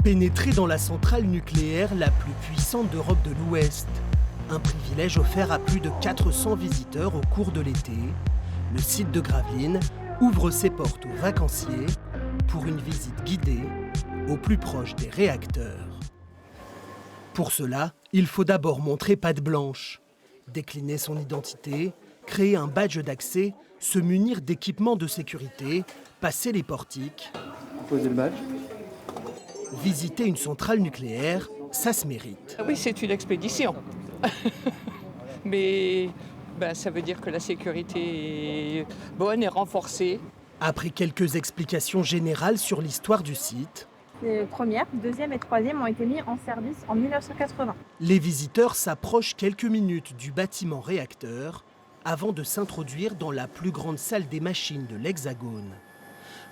Pénétrer dans la centrale nucléaire la plus puissante d'Europe de l'Ouest. Un privilège offert à plus de 400 visiteurs au cours de l'été. Le site de Gravelines ouvre ses portes aux vacanciers pour une visite guidée au plus proche des réacteurs. Pour cela, il faut d'abord montrer patte blanche, décliner son identité, créer un badge d'accès, se munir d'équipements de sécurité, passer les portiques. Poser le badge. Visiter une centrale nucléaire, ça se mérite. Oui, c'est une expédition. Mais ça veut dire que la sécurité est bonne et renforcée. Après quelques explications générales sur l'histoire du site, les première, deuxième et troisième ont été mis en service en 1980. Les visiteurs s'approchent quelques minutes du bâtiment réacteur avant de s'introduire dans la plus grande salle des machines de l'Hexagone.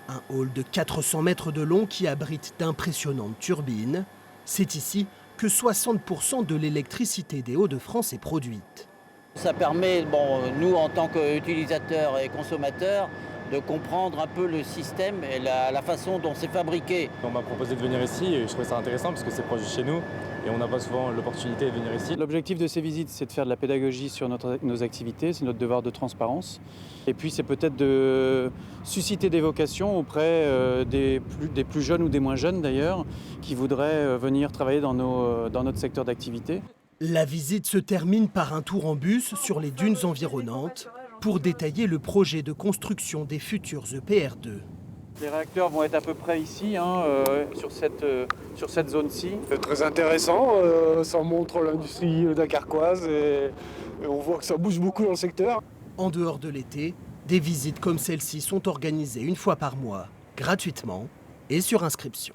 Un hall de 400 mètres de long qui abrite d'impressionnantes turbines. C'est ici que 60% de l'électricité des Hauts-de-France est produite. Ça permet, nous en tant qu'utilisateurs et consommateurs, de comprendre un peu le système et la façon dont c'est fabriqué. On m'a proposé de venir ici et je trouvais ça intéressant parce que c'est proche de chez nous et on n'a pas souvent l'opportunité de venir ici. L'objectif de ces visites, c'est de faire de la pédagogie sur nos activités, c'est notre devoir de transparence. Et puis c'est peut-être de susciter des vocations auprès des plus jeunes ou des moins jeunes d'ailleurs, qui voudraient venir travailler dans notre secteur d'activité. La visite se termine par un tour en bus sur les dunes environnantes pour détailler le projet de construction des futurs EPR2. Les réacteurs vont être à peu près ici, sur cette zone-ci. C'est très intéressant, ça montre l'industrie dakarquoise et on voit que ça bouge beaucoup dans le secteur. En dehors de l'été, des visites comme celle-ci sont organisées une fois par mois, gratuitement et sur inscription.